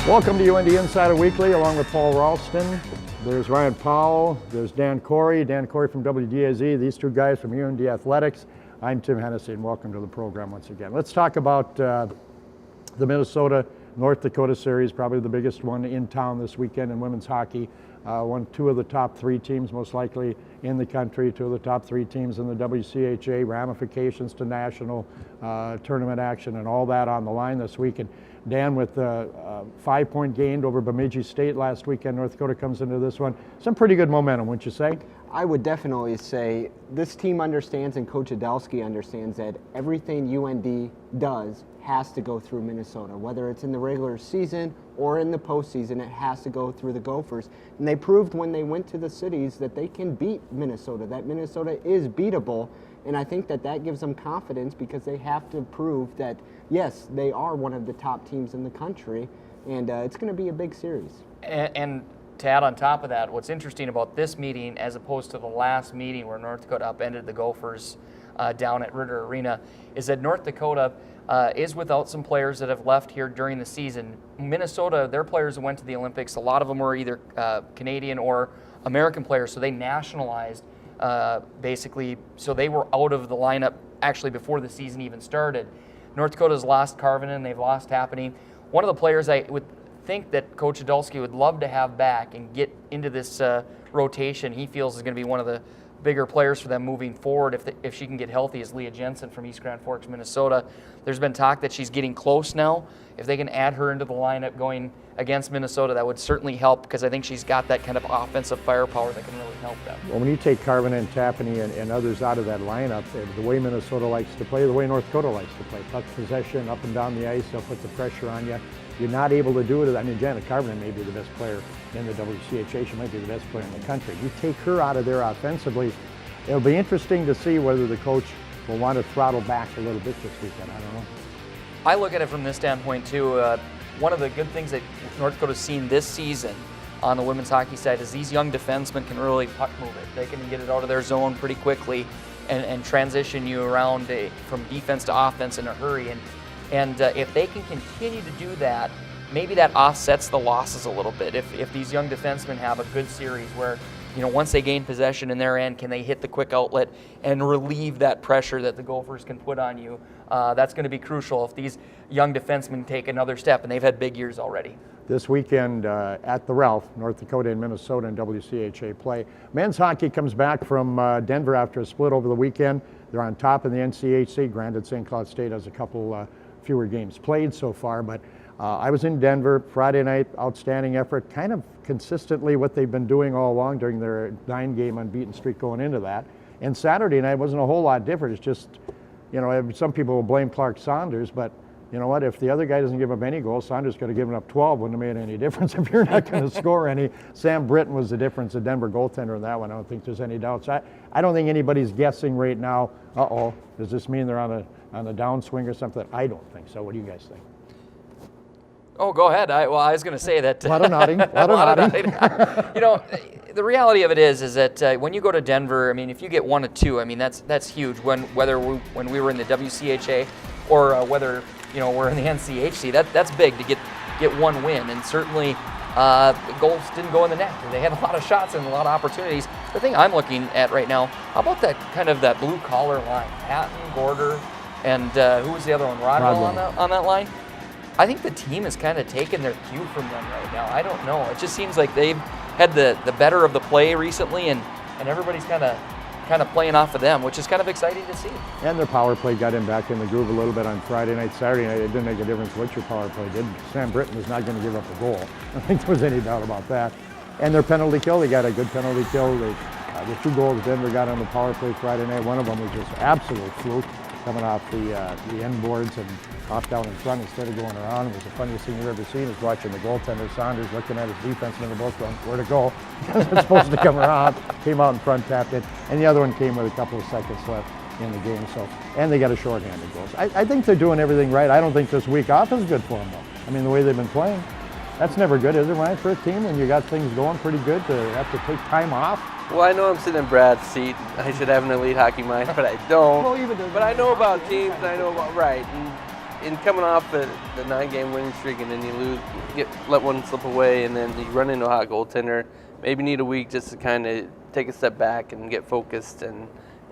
Welcome to UND Insider Weekly, along with Paul Ralston. There's Ryan Powell, there's Dan Corey from WDAZ, these two guys from UND Athletics. I'm Tim Hennessy, and welcome to the program once again. Let's talk about the Minnesota-North Dakota series, probably the biggest one in town this weekend in women's hockey. Two of the top three teams most likely in the country, two of the top three teams in the WCHA, ramifications to national tournament action and all that on the line this week. And Dan, with a 5-point gain over Bemidji State last weekend, North Dakota comes into this one. Some pretty good momentum, wouldn't you say? I would definitely say this team understands, and Coach Adelsky understands, that everything UND does has to go through Minnesota. Whether it's in the regular season or in the postseason, it has to go through the Gophers. And they proved when they went to the cities that they can beat Minnesota, that Minnesota is beatable. And I think that gives them confidence, because they have to prove that, yes, they are one of the top teams in the country, and it's going to be a big series. And to add on top of that, what's interesting about this meeting as opposed to the last meeting where North Dakota upended the Gophers down at Ritter Arena is that North Dakota is without some players that have left here during the season. Minnesota, their players that went to the Olympics, a lot of them were either Canadian or American players, so they nationalized basically, so they were out of the lineup actually before the season even started. North Dakota's lost Karvinen, they've lost Happening. One of the players I would think that Coach Adelsky would love to have back and get into this rotation, he feels is going to be one of the bigger players for them moving forward if she can get healthy, is Leah Jensen from East Grand Forks, Minnesota. There's been talk that she's getting close now. If they can add her into the lineup going against Minnesota, that would certainly help, because I think she's got that kind of offensive firepower that can really help them. Well, when you take Karvinen and Tapany and others out of that lineup, the way Minnesota likes to play, the way North Dakota likes to play, puck possession, up and down the ice, they'll put the pressure on you. You're not able to do it. I mean, Janet Karvinen may be the best player in the WCHA. She might be the best player in the country. You take her out of there offensively, it'll be interesting to see whether the coach will want to throttle back a little bit this weekend. I don't know. I look at it from this standpoint too. One of the good things that North Dakota's seen this season on the women's hockey side is these young defensemen can really puck move it. They can get it out of their zone pretty quickly and transition you around from defense to offense in a hurry. And if they can continue to do that, maybe that offsets the losses a little bit. If these young defensemen have a good series where, you know, once they gain possession in their end, can they hit the quick outlet and relieve that pressure that the Gophers can put on you? That's going to be crucial if these young defensemen take another step, and they've had big years already. This weekend at the Ralph, North Dakota and Minnesota in WCHA play. Men's hockey comes back from Denver after a split over the weekend. They're on top in the NCHC. Granted, St. Cloud State has a couple fewer games played so far, but I was in Denver Friday night. Outstanding effort, kind of consistently what they've been doing all along during their 9-game unbeaten streak going into that. And Saturday night wasn't a whole lot different. It's just, you know, some people will blame Clark Saunders, but you know what? If the other guy doesn't give up any goals, Saunders could have given up 12. Wouldn't have made any difference if you're not going to score any. Sam Britton was the difference, the Denver goaltender in that one. I don't think there's any doubts. I don't think anybody's guessing right now, does this mean they're on a downswing or something? I don't think so. What do you guys think? Oh, go ahead. I was going to say that. A lot of nodding. You know, the reality of it is that when you go to Denver, I mean, if you get 1 of 2, I mean, that's huge. When we were in the WCHA or whether, you know, we're in the NCHC, that's big to get one win. And certainly goals didn't go in the net. They had a lot of shots and a lot of opportunities. The thing I'm looking at right now, how about that kind of that blue collar line? Patton, Gorder, and who was the other one? Rodwell on that line? I think the team has kind of taken their cue from them right now. I don't know. It just seems like they've had the better of the play recently, and everybody's kind of playing off of them, which is kind of exciting to see. And their power play got him back in the groove a little bit on Friday night. Saturday night, it didn't make a difference what your power play did. Sam Britton was not going to give up a goal. I don't think there was any doubt about that. And their penalty kill, they got a good penalty kill. The 2 goals Denver got on the power play Friday night, one of them was just absolute fluke, coming off the end boards and off down in front instead of going around. It was the funniest thing you've ever seen, is watching the goaltender Saunders looking at his defenseman. They're both going, where to go? It's supposed to come around. Came out in front, tapped it. And the other one came with a couple of seconds left in the game. So, and they got a shorthanded goal. I think they're doing everything right. I don't think this week off is good for them, though. I mean, the way they've been playing, that's never good, is it, Ryan, for a team when you got things going pretty good to have to take time off? Well, I know I'm sitting in Brad's seat. I should have an elite hockey mind, but I don't. But I know about teams, and I know about, right. And in coming off the 9-game winning streak, and then you let one slip away, and then you run into a hot goaltender. Maybe need a week just to kind of take a step back and get focused and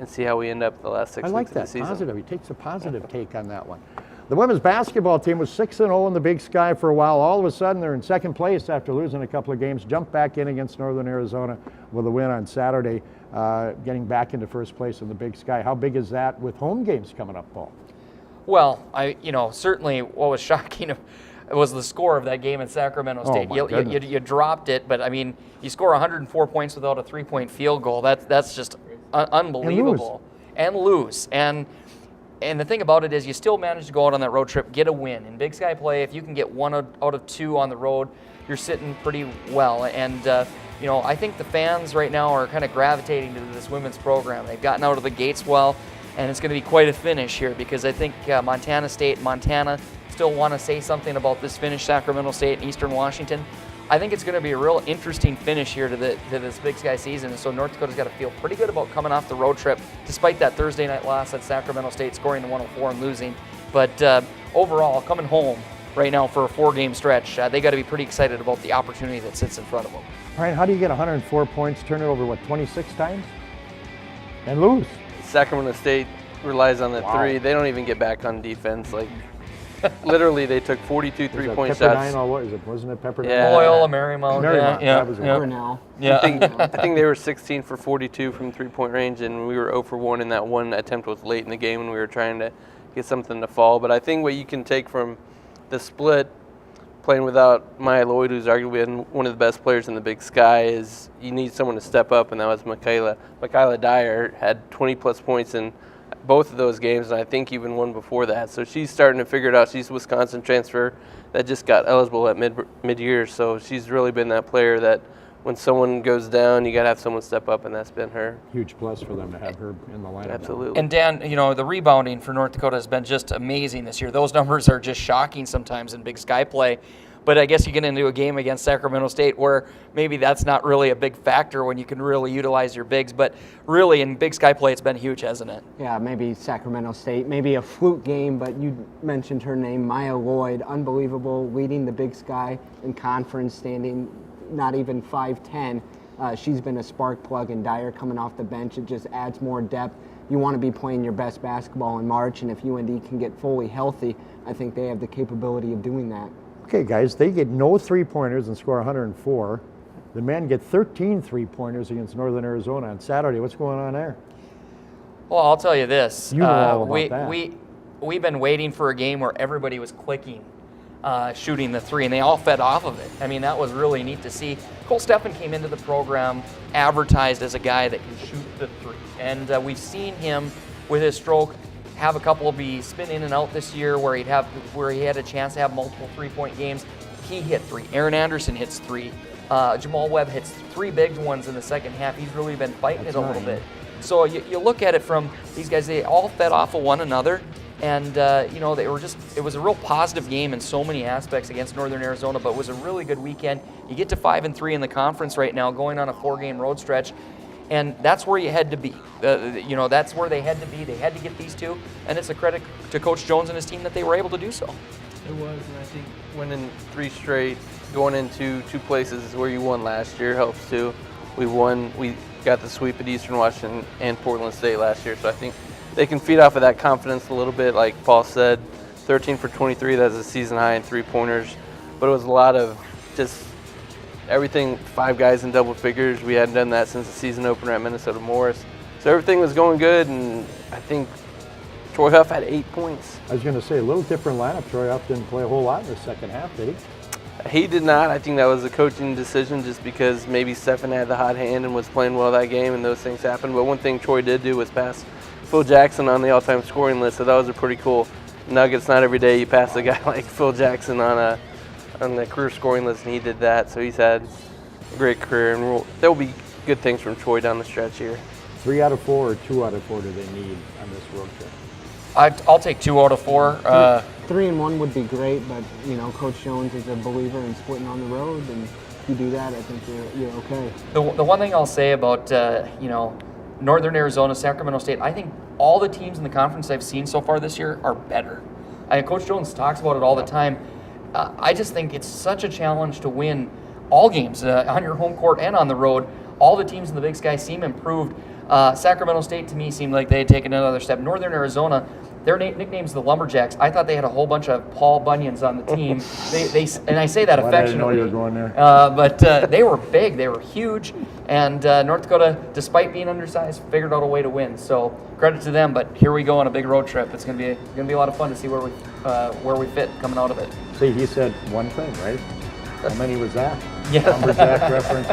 see how we end up the last 6 I weeks like of the that, season. positive. He takes a positive take on that one. The women's basketball team was 6-0 in the Big Sky for a while. All of a sudden, they're in second place after losing a couple of games. Jumped back in against Northern Arizona with a win on Saturday, getting back into first place in the Big Sky. How big is that with home games coming up, Paul? Well, certainly what was shocking was the score of that game in Sacramento State. my You goodness. dropped it, but I mean, you score 104 points without a 3-point field goal. That's just unbelievable. And lose. And the thing about it is you still manage to go out on that road trip, get a win. In Big Sky play, if you can get 1 out of 2 on the road, you're sitting pretty well. And, I think the fans right now are kind of gravitating to this women's program. They've gotten out of the gates well, and it's going to be quite a finish here because I think Montana State, Montana still want to say something about this finish, Sacramento State and Eastern Washington. I think it's going to be a real interesting finish here to this Big Sky season, and so North Dakota's got to feel pretty good about coming off the road trip, despite that Thursday night loss at Sacramento State, scoring the 104 and losing. But overall, coming home right now for a 4-game stretch, they got to be pretty excited about the opportunity that sits in front of them. Ryan, how do you get 104 points, turn it over, 26 times? And lose? Sacramento State relies on the three. They don't even get back on defense. Literally, they took 42 3-point shots. Wasn't it Pepperdine? Yeah. Loyola, Marymount. Marymount, Yeah. that was it. Cornell. Yeah. I think they were 16 for 42 from 3-point range, and we were 0 for 1, and that one attempt was late in the game when we were trying to get something to fall. But I think what you can take from the split, playing without Maya Lloyd, who's arguably one of the best players in the Big Sky, is you need someone to step up, and that was Michaela. Michaela Dyer had 20-plus points in both of those games, and I think even one before that. So she's starting to figure it out. She's a Wisconsin transfer that just got eligible at mid-year, so she's really been that player that when someone goes down, you got to have someone step up, and that's been her. Huge plus for them to have her in the lineup. Absolutely. And Dan, the rebounding for North Dakota has been just amazing this year. Those numbers are just shocking sometimes in Big Sky play. But I guess you get into a game against Sacramento State where maybe that's not really a big factor when you can really utilize your bigs. But really, in Big Sky play, it's been huge, hasn't it? Yeah, maybe Sacramento State, maybe a fluke game, but you mentioned her name, Maya Lloyd, unbelievable, leading the Big Sky in conference, standing not even 5'10". She's been a spark plug, and Dyer coming off the bench, it just adds more depth. You want to be playing your best basketball in March, and if UND can get fully healthy, I think they have the capability of doing that. Okay, guys, they get no 3-pointers and score 104. The men get 13 3-pointers against Northern Arizona on Saturday. What's going on there? Well, I'll tell you this. You know all about that. We've been waiting for a game where everybody was clicking, shooting the 3, and they all fed off of it. I mean, that was really neat to see. Cole Steffen came into the program advertised as a guy that can shoot the 3. And we've seen him with his stroke have a couple be spin in and out this year where he had a chance to have multiple 3-point games. He hit 3. Aaron Anderson hits 3. Jamal Webb hits 3 big ones in the second half. He's really been fighting it a little bit. So you look at it from these guys, they all fed off of one another. And, it was a real positive game in so many aspects against Northern Arizona, but it was a really good weekend. You get to 5-3 in the conference right now, going on a 4-game road stretch. And that's where you had to be. That's where they had to be. They had to get these 2. And it's a credit to Coach Jones and his team that they were able to do so. It was, and I think winning 3 straight, going into 2 places where you won last year helps too. We got the sweep at Eastern Washington and Portland State last year, so I think they can feed off of that confidence a little bit. Like Paul said, 13 for 23, that's a season high in 3-pointers. But it was a lot of just everything, 5 guys in double figures. We hadn't done that since the season opener at Minnesota Morris. So everything was going good, and I think Troy Huff had 8 points. I was going to say, a little different lineup. Troy Huff didn't play a whole lot in the second half, did he? He did not. I think that was a coaching decision just because maybe Steffen had the hot hand and was playing well that game, and those things happened. But one thing Troy did do was pass Phil Jackson on the all-time scoring list, so that was a pretty cool nugget. It's not every day you pass a guy like Phil Jackson on the career scoring list, and he did that. So he's had a great career, and there will be good things from Troy down the stretch here. 3 out of 4 or 2 out of 4 do they need on this road trip? I'll take 2 out of 4. 3 and 1 would be great, but Coach Jones is a believer in splitting on the road, and if you do that, I think you're okay. The one thing I'll say about Northern Arizona, Sacramento State, I think all the teams in the conference I've seen so far this year are better. Coach Jones talks about it all the time. I just think it's such a challenge to win all games on your home court and on the road. All the teams in the Big Sky seem improved. Sacramento State, to me, seemed like they had taken another step. Northern Arizona, their nickname's the Lumberjacks. I thought they had a whole bunch of Paul Bunions on the team. And I say that Glad I didn't know affectionately. you were going there. But they were big, they were huge, and North Dakota, despite being undersized, figured out a way to win. So credit to them. But here we go on a big road trip. It's gonna be a lot of fun to see where we fit coming out of it. See, he said one thing, right? How many was that? Yeah. Lumberjack reference.